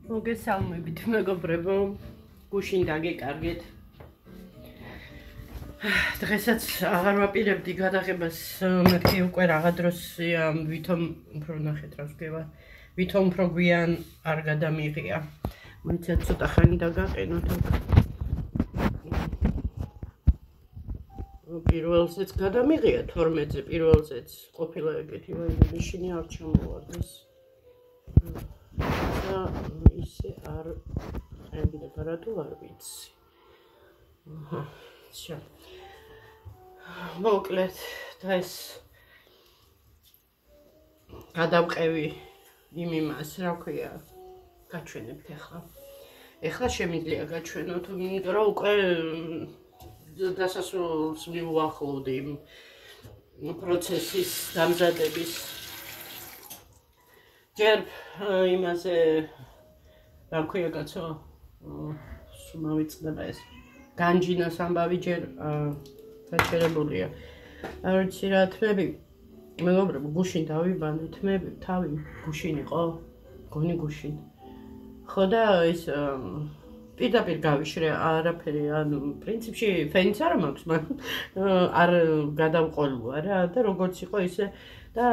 მოგესალმებით მეგობრებო, გუშინ დაგეკარგეთ. დღესაც აღარ ვაპირებდი გადაღებას, მეთქი უკვე რაღა დროსია, ვითომ უფრო ნახეთ რა ვსგება, ვითომ უფრო გვიან არ გადამიღია. მოიცეთ ცოტა ხანი დაგაყენოთ. პირველზეც გადამიღია 12-ზე, პირველზეც ყოფილა ეგეთი, ვაიმე შინი არ ჩამოვარდეს. და ისე არ ხედავ და თუ არ ვიცი. Всё. მოკლედ დღეს გადავყევი იმ იმას, რა ქვია, გაჩვენებთ ახლა. ახლა შემიძლია გაჩვენოთ, იმიტომ რომ უკვე დასასრულს მივუახლოვდი იმ პროცესის დამზადების. ჯერ იმაზე რა ქვია კაცო, სუმავიწყდება ეს. განჯინოს ამბავი ჯერ გაჩერებულია. არ ვიცი რა თმები, მეგობრებო, გუშინ დავიბანე, თმები, თავი გუშინ იყო, გონი გუშინ. ხო და ის პირდაპირ გავიშრე, არაფერი, ანუ პრინციპში ფენიც არ მაქვს, მაგრამ არ გადავყოლვა რა და როგორც იყო ისე და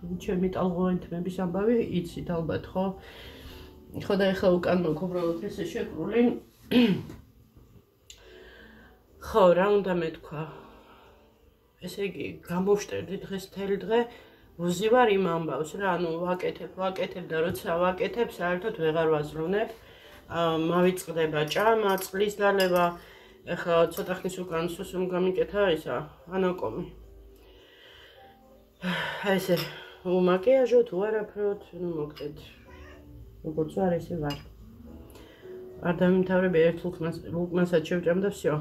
ჩემი ტალღოვანი თმების ამბავი იცით ალბათ, ხო? ხო და ეხლა უკან მაქვს უბრალოდ ესე შეკრული. ხო, რა უნდა მეთქვა? ესე იგი, გამოვშტერდი დღეს მთელი დღე, ვუზივარ იმ ამბავს რა, ანუ ვაკეთებ და როცა ვაკეთებ, საერთოდ ვეღარ ვაზრუნებ. მავიწყდება ჭამა, წყლის დალევა, ეხლა ცოტა ხნის უკან სუსუმ გამიკეთა ისა, ანაკომი. ესე, უმაკიაჟო თუ არაფროთ, ნუ მოკლედ. როგორც ვარ, ესე ვარ. არ დამიმთავრები ერთ ლუკმასაც შევჭამ და всё.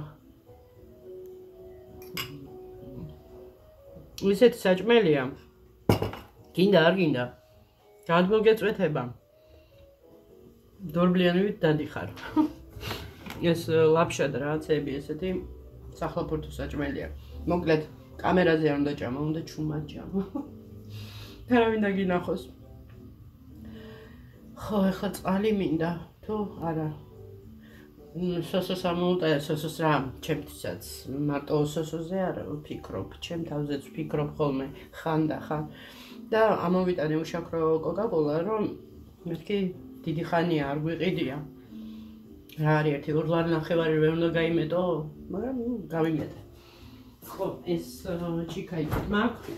ისეთი საჭმელია. გინდა არ გინდა. გადმოგეწვეთება. დორბლიანივით დადიხარ. ეს ლაფშად რაღაცები ესეთი საფლაფორთო საჭმელია. მოკლედ კამერაზე არ უნდა ჭამა, უნდა ჩუმად ჭამა. არავინ დაგინახოს. ხო, ეხლა წყალი მინდა, თუ არა. სოსოს ამოუტაია, სოსოს რა, ჩემთვისაც მარტო სოსოზე არ ვფიქრობ, ჩემ თავზეც ვფიქრობ ხოლმე ხან და ხან. და ამოვიტანე უშაქრო კოკა-კოლა, რომ მეთქი დიდი ხანია არ გვიყიდია. რა არის ერთი ურლარ-ნახევარი ვერ უნდა გაიმეტო, მაგრამ გავიმეტე. ხო, ეს ჩიქაიტით მაქვს.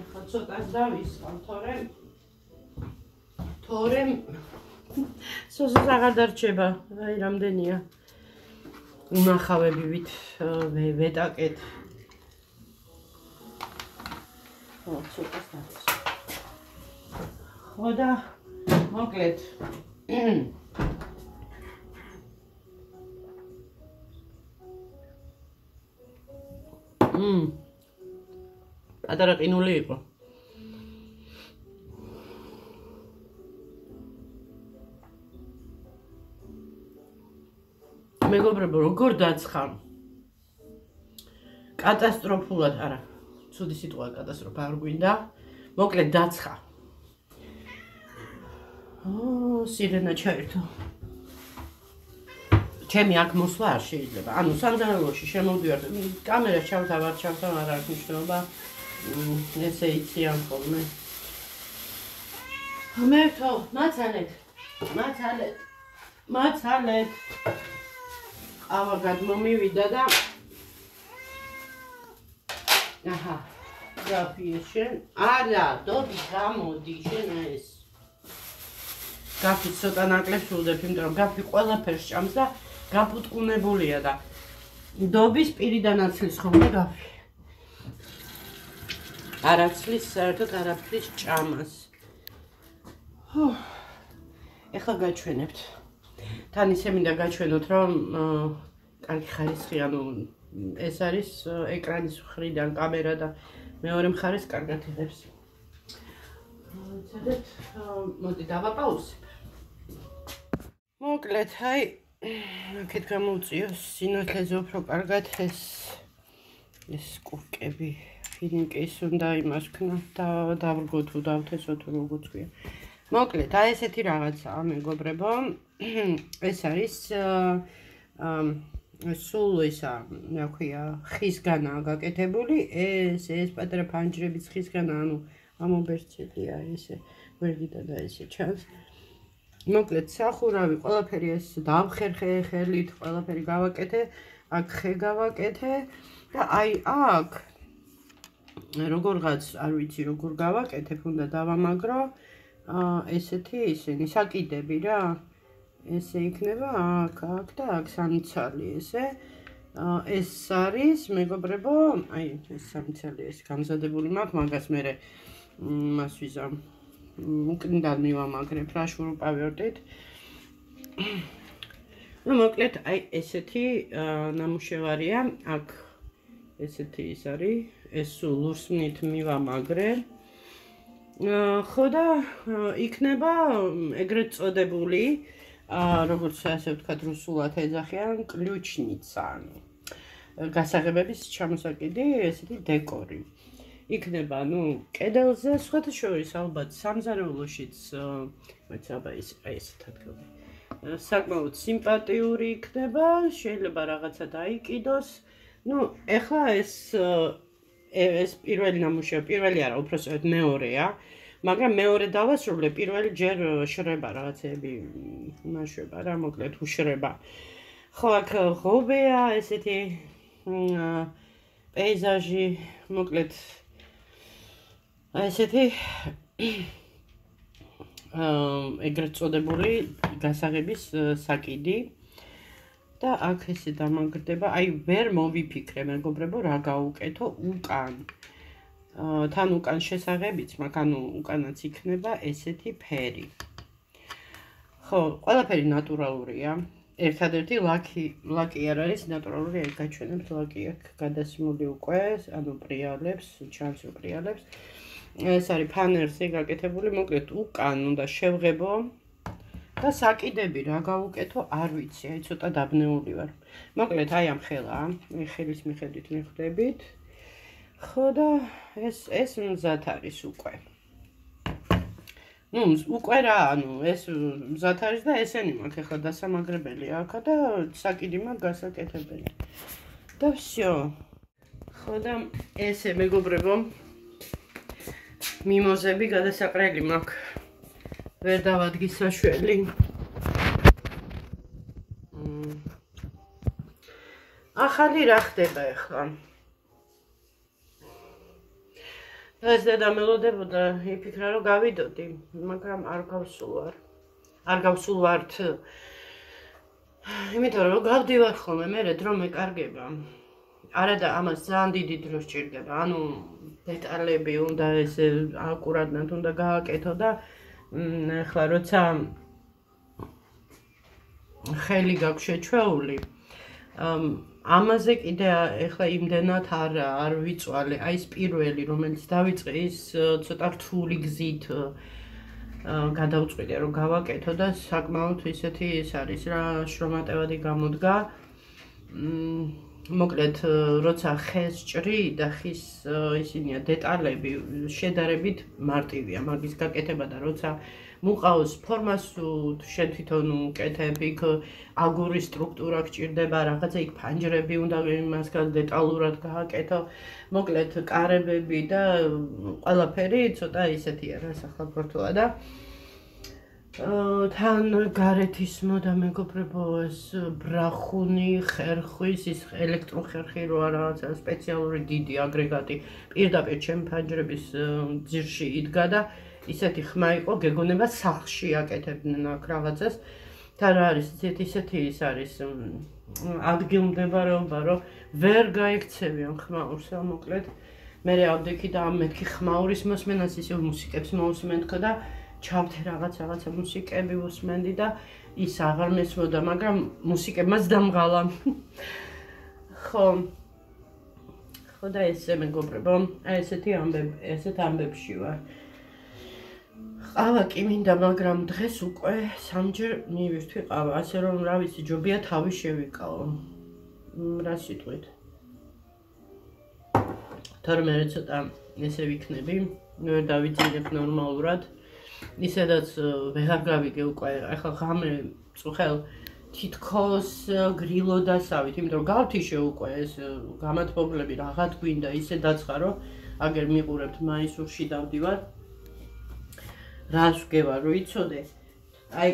ახლა ცოტას დავისხავ, თორემ სოსოს აღარ დარჩება, აი რამდენია. უნახავებივით ვეტაკეთ. ხო, ცოტას დავისხავ. ხო და მოკლედ პატარა ყინული იყო. მეგობრებო, როგორ დაცხა? კატასტროფულად არა. ცუდი სიტყვა კატასტროფა არ გვინდა. მოკლედ დაცხა. სირენა ჩაერთო. ჩემი აქ მოსვლა არ შეიძლება. ანუ სანდალოში შემოვდივარ. კამერას ჩავთავ, არ ჩავთავ, არ აქვს მნიშვნელობა. ესე იციან ხოლმე. მერთო, მაცალეთ. ავა გადმომივიდა და აჰა, გაფიე შენ. არა, დოდი გამოდი შენ ეს. გაფი ცოტა ნაკლებს ვუდებ, იმიტომ რომ გაფი ყველაფერს ჭამს და გაფუტკუნებულია და დობის პირიდან აცლის ხოლმე გაფი. არ აცლის საერთოდ არაფრის ჭამას. ეხლა გაჩვენებთ. თან ისე მინდა გაჩვენოთ, რომ კარგი ხარისხი, ანუ ეს არის ეკრანის მხრიდან კამერა და მეორე მხარეს კარგად იღებს. ცადეთ, მოდი დავაპაუსებ. მოკლედ, აი, აქეთ გამოვწიო სინათლეზე უფრო კარგად ეს კურკები. ფინიკის უნდა იმას ქნა და დავრგო თუ დავთესო თუ როგორც ქვია. მოკლედ, აი ესეთი რაღაცაა, მეგობრებო. ეს არის სულ ისა, რა ქვია, ხისგანაა გაკეთებული. ეს პატარა ფანჯრებიც ხისგანაა, ანუ ამობერცელია ესე, გვერდიდან და ესე ჩანს. მოკლედ, სახურავი, ყველაფერი ეს დავხერხე ხელით, ყველაფერი გავაკეთე, აქ ხე გავაკეთე და აი აქ როგორღაც არ ვიცი როგორ გავაკეთებ, უნდა დავამაგრო ესეთი ისინი საკიდები რა. ესე იქნება აქ და აქ სამცალი ესე. ეს არის, მეგობრებო, აი ეს სამცალი ეს გამზადებული მაქვს, მაგას მე მას ვიზამ უკნიდან მივამაგრებ რა შურუპავერტით. ну მოკლედ აი ესეთი ნამუშევარია, აქ ესეთი ის არის, ეს სულ ლურსმნით მივამაგრე. ხო და იქნება ეგრეთ წოდებული, როგორც ასე ვთქვათ, რუსულად ეძახიან, კლიუჩნიცა, ანუ გასაღებების ჩამოსაკიდი, ესეთი დეკორი. იქნება, ну, კედელზე, სხვათა შორის ალბათ სამზარეულოშიც, მოიცა, აბა ესეთ ადგილზე. საკმაოდ სიმპათიური იქნება, შეიძლება რაღაცა დაიკიდოს. ну, ეხლა ეს პირველი ნამუშევარი, პირველი არა, უпроსტად მეორეა, მაგრამ მეორე დავასრულე, პირველი ჯერ შრება რაღაცები, მაშვება რა, მოკლედ უშრება. ხო, აქ ღობეა, ესეთი პეიზაჟი, მოკლედ ესეთი ეგრეთ წოდებული გასაღების საკიდი და აქ ესე დამაგრდება, აი ვერ მოვიფიქრე, მეგობრებო, რა გავუკეთო უკან. თან უკან შესაღებიც მაქვს, ანუ უკანაც იქნება ესეთი ფერი. ხო, ყველაფერი ნატურალურია. ერთადერთი ლაკი არ არის ნატურალური, აი გაჩვენებთ ლაკი აქ გადასმული უკვე, ანუ პრიალებს, ჩანს რომ პრიალებს. ეს არის ფანერზე გაკეთებული, მოკლედ უკან უნდა შევღებო და საკიდები რა გავუკეთო, არ ვიცი, აი ცოტა დაბნეული ვარ. მოკლედ აი ამ ხელა, ხელის მიხედვით მიხვდებით. ხო და ეს მზად არის უკვე. ну, უკვე რა, ანუ ეს მზად არის და ესენი მაქვს ახლა დასამაგრებელი აქა და საკიდი მაქვს გასაკეთებელი. და всё. ხო და ესე მეგობრებო, მიმოზები გადასაყრელი მაქვს. ვერ დავადგი საშველი. ახალი რა ხდება ახლა? ეს და მელოდებოდა, იფიქრა რომ გავიდოდი, მაგრამ არ გავსულვართ. იმიტომ რომ გავდივარ ხოლმე, მე დრო მეკარგება. არა და ამას ძალიან დიდი დრო სჭირდება, ანუ დეტალები უნდა ესე აკურატნად უნდა გააკეთო და ახლა როცა ხელი გაქვს შეჩვეული, ამაზე კიდე ახლა იმდენად არ ვიწვალე, აი ეს პირველი რომელიც დავიწყე, ის ცოტა რთული გზით გადავწყვიტე რომ გავაკეთო და საკმაოდ ისეთი ის არის რა, შრომატევადი გამოდგა. მოკლედ, როცა ხეს ჭრი და ხის ისინია დეტალები შედარებით მარტივია მაგის გაკეთება და როცა მუყავს ფორმას შენ თვითონ უკეთებ, იქ აგურის სტრუქტურა გჭირდება, რაღაცა იქ ფანჯრები უნდა იმას დეტალურად გააკეთო. მოკლედ, კარებები და ყველაფერი ცოტა ისეთია რა, სახელმწიფოა და თან გარეთის მოდა მეგობრებო, ეს ბრახუნი, ხერხვის, ის ელექტროხერხი რო რაღაცა სპეციალური დიდი აგრეგატი პირდაპირ ჩემი ფანჯრების ძირში იდგა და ისეთი ხმა იყო, გეგონება სახლში აკეთებდნენ აქ რაღაცას. თან არის ისეთი ის არის ადგილმდებარეობა, რომ ვერ გაიქცევიან ხმაურს, მოკლედ. მე ავდექი და ამ მეთქი ხმაურის მოსმენას ისე მუსიკებს მოусმენთქო და ჩავთე რაღაცა მუსიკები უსმენდი და ის აღარ მესმოდა, მაგრამ მუსიკებმაც დამღალა. ხო და ესე მეგობრებო, აი ესეთ ამბებში ვარ. ყავა კი მინდა, მაგრამ დღეს უკვე სამჯერ მივირთვი ყავა, ასე რომ რა ვიცი, ჯობია თავი შევიკავო. რა სიტყვით? თორემ მე ცოტა ესე ვიქნები, ვერ დავიძინებ ნორმალურად. ისედაც ვეღარ გავიგე უკვე, ახლა ღამე წუხელ თითქოს გრილოდასავით, იმიტომ რომ გავთიშე უკვე ეს გამათბობლები რაღაც გვინდა, ისე დაცხარო, აგერ მიყურებთ მაისურში დავდივარ. რას ვგევა, რო იცოდე? აი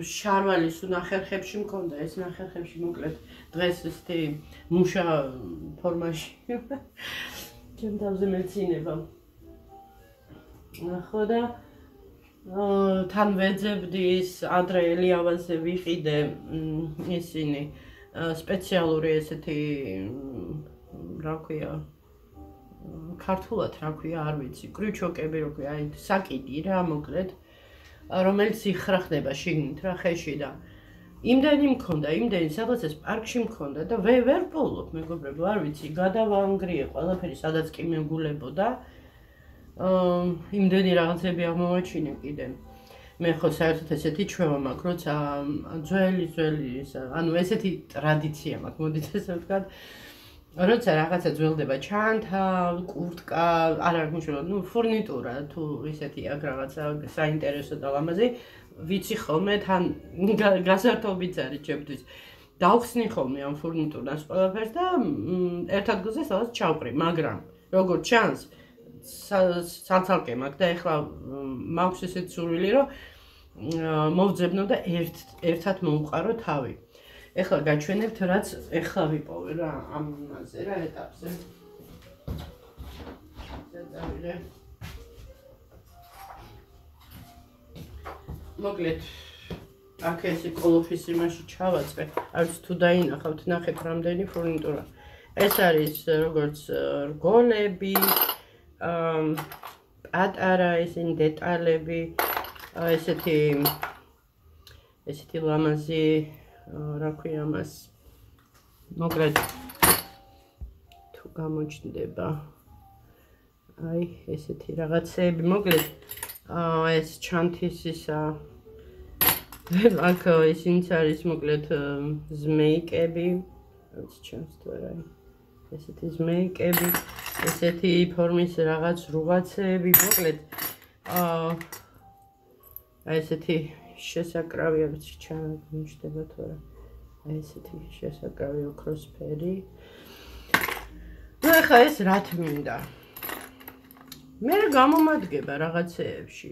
შარვალის ნახერხებში მქონდა, ეს ნახერხებში მოკლედ დღეს ესეთი მუშა ფორმაში. ჩემ თავზე მეცინება. ხო და თან ვეძებდი ის ადრე ელიავაზე ვიყიდე ისინი სპეციალური ესეთი რა ქვია ქართულად რა ქვია არ ვიცი კრიჩოკები რო ქვია აი საკიდი რა მოკლედ რომელიც იხრახდება შიგნით რა ხეში და იმდენი მქონდა იმდენი სადაც ეს პარკში მქონდა და ვერ პოულობ მეგობრებო არ ვიცი გადავანგრიე ყველაფერი სადაც კი მეგულებოდა იმდენი რაღაცები აღმოვაჩინე კიდე. მე ხო საერთოდ ესეთი ჩვევა მაქვს, როცა ძველი ანუ ესეთი ტრადიცია მაქვს, მოდით ესე ვთქვათ. როცა რაღაცა ძველდება ჩანთა, კურტკა, არ არის მნიშვნელოვანი, ფურნიტურა თუ ისეთი აქ რაღაცა საინტერესო და ლამაზი, ვიცი ხოლმე თან გასართობიც არის ჩემთვის. დავხსნი ხოლმე ამ ფურნიტურას ყველაფერს და ერთ ადგილზე სადაც ჩავყრი, მაგრამ როგორც ჩანს სანცალკე მაქვს და ეხლა მაქვს ესეთ სურვილი რომ მოვძებნო და ერთად მოვყარო თავი. ეხლა გაჩვენებთ რაც ეხლა ვიპოვე რა ამაზე რა ეტაპზე. მოკლედ აქ ესე კოლოფის იმაში ჩავაწყე. არც თუ დაინახავთ ნახეთ რამდენი ფურნიტურა. ეს არის როგორც რგოლები პატარა ისინი დეტალები ესეთი ლამაზი რა ქვია მას მოკლედ თუ გამოჩნდება აი ესეთი რაღაცები მოკლედ ეს ჩანთის ისა აქ ისინიც არის მოკლედ ზმეიკები რაც ჩანს თუ არა ესეთი ზმეიკები ესეთი ფორმის რაღაც რუღაცები მოკლედ აი ესეთი შესაკრავი არის ჩამოჩნდება თუ არა აი ესეთი შესაკრავი ოქროსფერი ნუ ახლა ეს რა თმინდა მე გამომადგება რაღაცეებში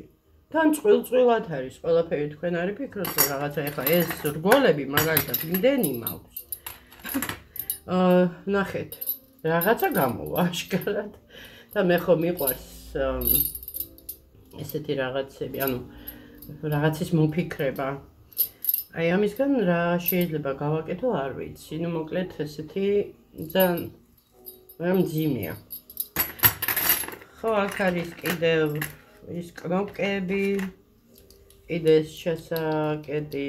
თან წყვილ-წყვილად არის ყველაფერი თქვენ არის ფიქრობთ რომ რაღაცა ახლა ეს რგოლები მაგალითად იმდენი მაქვს ნახეთ რაღაცა გამოვა აშკარად და მე ხო მიყვარს ესეთი რაღაცები ანუ რაღაცის მოფიქრება აი ამისგან რა შეიძლება გავაკეთო არ ვიცი ნუ მოკლედ ესეთი ძალიან მძიმეა ხო აქ არის კიდევ ის კნოპკები კიდე ეს შესაკეტი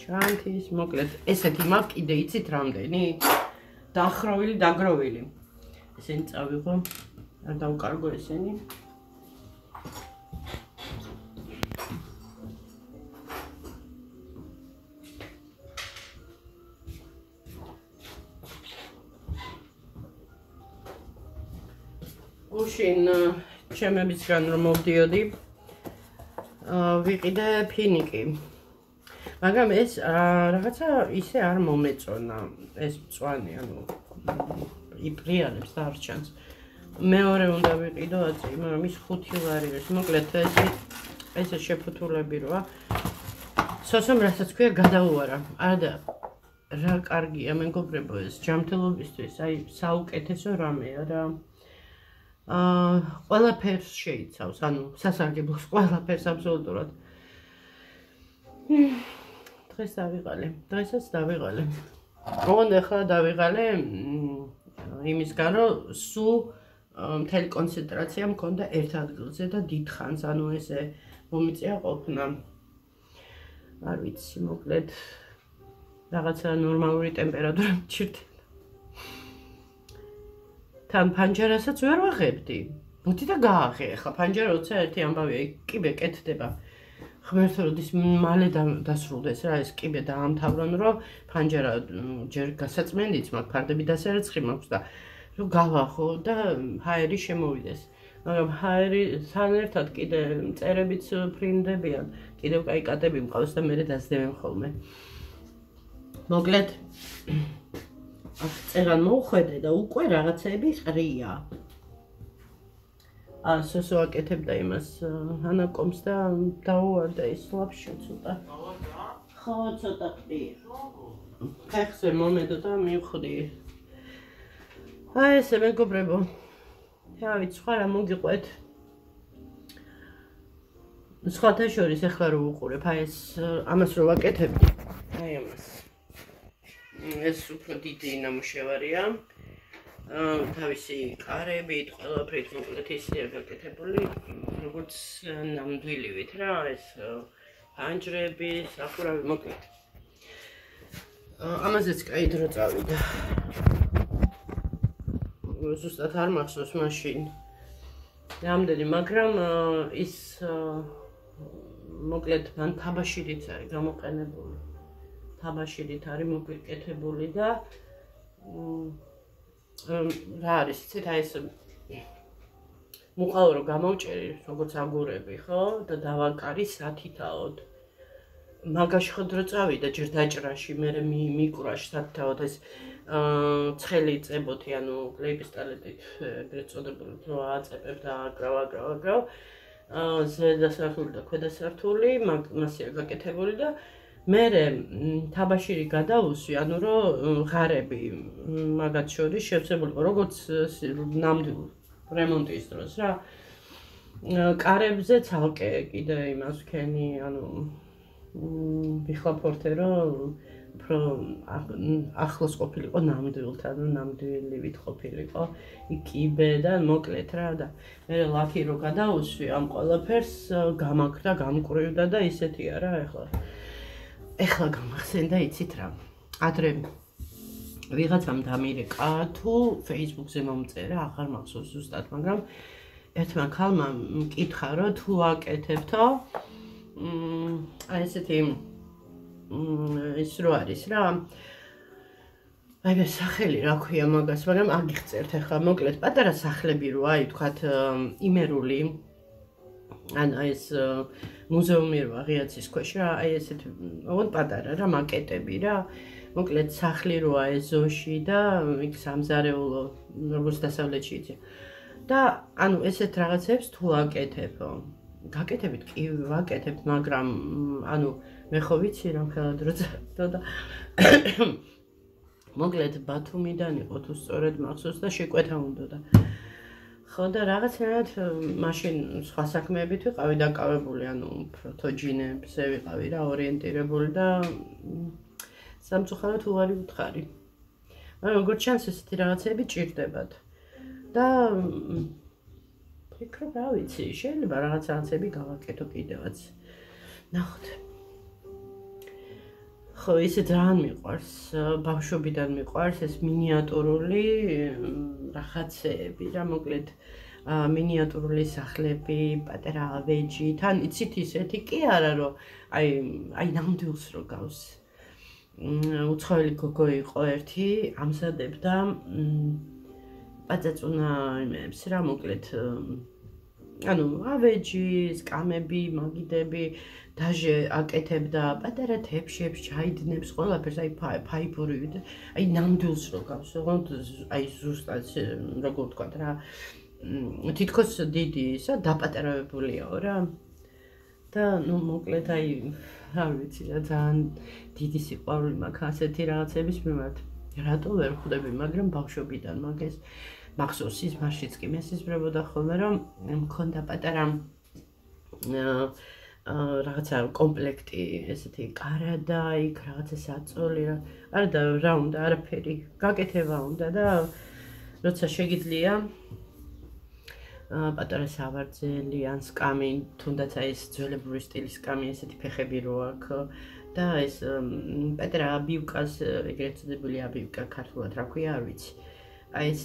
ჩანთის მოკლედ ესეთი მაქვს კიდე იცით რამდენი დახროვილი დაგროვილი ესენი წავიღო არ დავკარგო ესენი უშინ ჩემებისგან რომ მოვდიოდი ვიყიდე ფინიკი მაგრამ ეს რაღაცა ისე არ მომეწონა ეს მწვანე ანუ იპრიანებს და არ ჩანს მეორე უნდა ვიყიდო აწი მაგრამ ის 5 ლარი არის მოკლედ ესე შეფუთულები როა სოსომ რასაც ქვია გადაუარა არა რა კარგია მეგობრებო ეს ჯანმრთელობისთვის აი საუკეთესო რამეა რა ყველაფერს შეიცავს ანუ სასარგებლოს ყველაფერს აბსოლუტურად დღეს დღესაც დავიღალე ოღონდ ახლა დავიღალე იმისგან რომ სულ მთელი კონცენტრაცია მქონდა ერთ ადგილზე და დიდხანს ანუ ესე მომიწია ყოფნა არ ვიცი მოკლედ რაღაცა ნორმალური ტემპერატურა მჭირდება თან ფანჯარასაც ვერ ვაღებდი ბუთი და გააღე ახლა ფანჯარა როცა ერთი ამბავია კიბე კეთდება ღმერთო როდის მალე დასრულდეს რა ეს კიბე დაამთავრონ რომ ფანჯარა ჯერ გასაწმენდიც მაქვს ფარდები დასერეცხი მაქვს და რომ გავახო და ჰაერი შემოვიდეს. მაგრამ ჰაერი სანერთად კიდე წერებიც ფრინდებიან, კიდევ კაი კატები მყავს და მე დაძდევენ ხოლმე. მოკლედ წერან მოუხვედე და უკვე რაღაცები ყრია. სოსო აკეთებდა იმას ანაკომს და დაუვარდა ის ლაფშო ცოტა. ხო, ცოტა ყრია. ფეხზე მომედო და მივხვდი. აი ესე მეგობრებო. ავით სხვა რა მოგიყვეთ. სხვათა შორის ახლა რო ვუყურებ, აი ეს ამას რო ვაკეთებდი. აი ამას. ეს უფრო დიდი ნამუშევარია. თავისი კარებით, ყველაფრით მოკლედ ისეა გაკეთებული, როგორც ნამდვილივით რა, ეს პანჯრები, სახურავი მოკლედ. ამაზეც კაი დრო წავიდა. ზუსტად არ მახსოვს მაშინ რამდენი, მაგრამ ის მოკლედ მან თაბაშირიც არის გამოყენებული. თაბაშირით არის მოპირკეთებული და რა არის, იცით, აი ეს მუყაო რო გამოვჭერი, როგორც აგურები, ხო? და დავაკარი სათითაოდ. მაგაში ხო დრო წავიდა ჯერ დაჭრაში, მერე მიკვრაში სათითაოდ ეს ცხელი წებოთი, ანუ კლეიპისტალეტით ეგრეთ წოდებული, რო აწებებ და აგრავ. ზედა სართული და ქვედა სართული, მასია გაკეთებული და მერე თაბაშირი გადავუსვი, ანუ რომ ღარები მაგათ შორის შევსებულიყო, როგორც ნამდვილ რემონტის დროს რა. კარებზე ცალკე კიდე იმას ვქენი, ანუ ვიხლაფორთე, რომ უფრო ახლოს ყოფილიყო ნამდვილთან, ნამდვილივით ყოფილიყო იკიბე და მოკლედ რა და მე ლაქი რო გადავუსვი ამ ყველაფერს გამაქრდა, გამკრივდა და ისეთია რა ეხლა გამახსენდა, იცით რა. ადრე ვიღაცამ დამირეკა თუ Facebook-ზე მომწერა, აღარ მახსოვს ზუსტად, მაგრამ ერთმა ქალმა მკითხა, რომ თუ აკეთებთო აი ესეთი ის რო არის რა. აი ეს სახელი რა ქვია მაგას, მაგრამ აგიხწერთ ახლა მოკლედ პატარა სახლები რო აი თქვათ იმერული ან ეს მუზეუმი რო აღიაცის ქვეშ რა, აი ესეთი ოღონდ პატარა რა მაკეტები რა. მოკლედ სახლი როა ეზოში და იქ სამზარეულო როგორც დასავლეთში იცი. და ანუ ესეთ რაღაცებს თუ აკეთებ, გაკეთებით კი ვაკეთებ, მაგრამ ანუ მე ხო ვიცი რა ხელა დრო წავიდა და მოკლედ ბათუმიდან იყო თუ სწორედ მახსოვს და შეკვეთა უნდა და ხო და რაღაცნაირად მაშინ სხვა საქმეებით ვიყავი დაკავებული, ანუ უფრო თოჯინებზე ვიყავი რა ორიენტირებული და სამწუხაროდ უარი ვუთხარი. მაგრამ როგორც ჩანს ესეთი რაღაცები ჭირდებათ. და ფიქრობ, რა ვიცი, შეიძლება რაღაცები გავაკეთო კიდევაც. ნახოთ. ხო, ისე ძალიან მიყვარს, ბავშვობიდან მიყვარს ეს მინიატურული რაღაცები რა, მოკლედ მინიატურული სახლები, პატარა ავეჯი, თან იცით ისეთი კი არა, რომ აი ნამდვილს რო გავს. უცხოელი გოგო იყო ერთი, ამზადებდა პაწაწუნა იმებს რა, მოკლედ ანუ ავეჯი, სკამები, მაგიდები, დაჟე აკეთებდა პატარა თეფშებს, ჩაიდნებს, ყველაფერს, აი ფაიფურივი და აი ნამდვილს რო გავს, ოღონდ აი ზუსტად როგორ ვთქვათ რა, თითქოს დიდი ისა დაპატარავებულიაო რა. და ნუ მოკლედ აი რა ვიცი რა, ძალიან დიდი სიყვარული მაქვს ასეთი რაღაცების მიმართ. რატო ვერ ხვდები, მაგრამ ბავშვობიდან მაგას მახსოვს ის მაშინც კი მესიზმრებოდა ხოლმე, რომ მქონდა პატარა რაღაცა კომპლექტი, ესეთი კარადა, იქ რაღაცა საწოლი რა უნდა, არაფერი გაკეთება უნდა და როცა შეგიძლია პატარა სავარძელი ან სკამი, თუნდაც აი ეს ძველებური სტილის სკამი, ესეთი ფეხები რო აქვს და ეს პატარა აბივკას, ეგრეთ წოდებული აბივკა ქართულად რა ქვია, არ ვიცი. აი ეს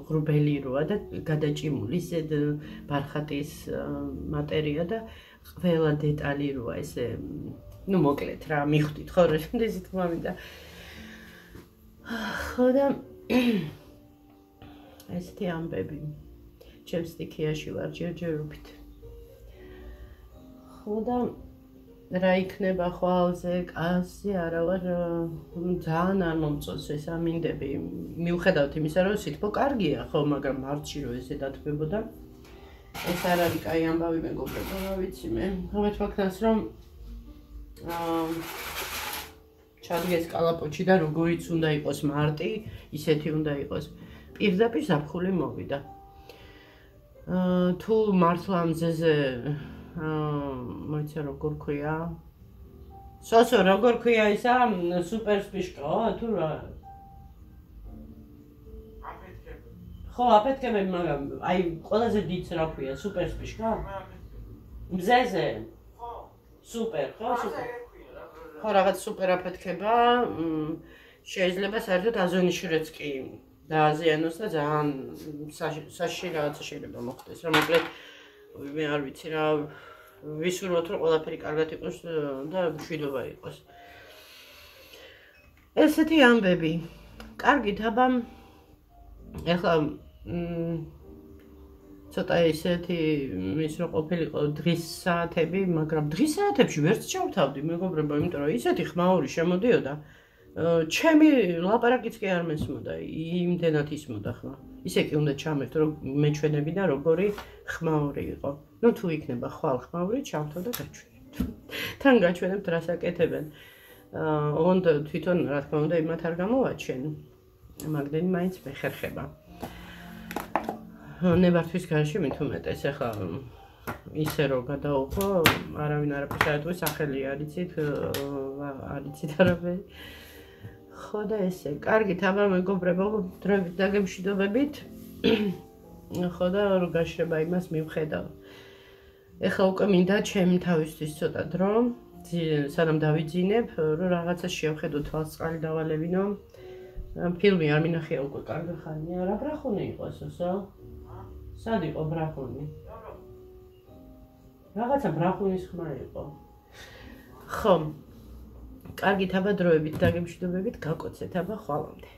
ღრუბელი როა და გადაჭიმული ისე ბარხატის მატერია და ყველა დეტალი როა ესე, ნუ მოკლედ რა, მიხვდით ხო, რა შემდეგი თქმა მინდა. ხო და ესეთი ამბები. ჩემს სტიქიაში ვარ ჯერჯერობით. ხო და რა იქნება ხვალზე, კაცზე, არა ვარ ძალიან არ მომწონს ეს ამინდები. მიუხედავთ იმისა, რომ სითბო კარგია, ხო, მაგრამ მარტში რომ ესე დათბებოდა. ეს არ არის კაი ამბავი მეგობრებო, რა ვიცი მე. ხომ თქვენს რომ ჩადგეს კალაპოჩი და როგორიც უნდა იყოს მარტი, ისეთი უნდა იყოს. პირდაპირ ზაფხული მოვიდა. თუ მართლა მზეზე მოიცა როგორ ქვია? სოსო როგორ ქვია ისა? სუპერ სპიშკა, თუ რა? ხო, აფეთქებები, მაგრამ აი ყველაზე დიდს რა ქვია? სუპერ სპიშკა? მზეზე? ხო. სუპერ, ხო, სუპერ. ხო, რაღაც სუპერ აფეთქება, შეიძლება საერთოდ აზონიშვრეც კი დააზიანოს და ძალიან საშიში რაღაცა შეიძლება მოხდეს. რა მოკლედ მე არ ვიცი რა ვისურვოთ რომ ყველაფერი კარგად იყოს და მშვიდობა იყოს. ესეთი ამბები. კარგით, აბა ეხლა ცოტა ისეთი ის რომ ყოფილიყო დღის საათები, მაგრამ დღის საათებში ვერც ჩავთავდი მეგობრებო, იმიტომ რომ ისეთი ხმაური შემოდიოდა. ჩემი ლაპარაკიც კი არ მესმოდა, იმდენად ისმოდა ხმა. ისე კი უნდა ჩამერთ, რომ მეჩვენები და როგორი ხმაური იყო. ნუ თუ იქნება ხვალ ხმაური, ჩავთავ და გაჩვენებთ. თან გაჩვენებთ რას აკეთებენ. ოღონდ თვითონ რა თქმა უნდა იმათ არ გამოვაჩენ. მაგდენი მაინც მეხერხება. ნებართვის გარშე მით უმეტეს, ეხლა ისე რომ გადაუხო, არავინ არაფერს არ ეტყვის, სახელი არიცით, არიცით არაფერი. ხო და ესე, კარგით, აბა მეგობრებო, დროებით დაგემშვიდობებით. ხო და რო გაშრება იმას მივხედავ. ეხლა უკვე მინდა ჩემი თავისთვის ცოტა დრო, სანამ დავიძინებ, რომ რაღაცა შევხედო თვალსწყალი დავალებინო. ფილმი არ მინახია უკვე კარგი ხანია, რა ბრახუნი იყო სოსო? სად იყო ბრახუნი? რაღაცა ბრახუნის ხმა იყო. ხო. კარგით, აბა დროებით დაგემშვიდობებით, გაკოცეთ, აბა ხვალამდე.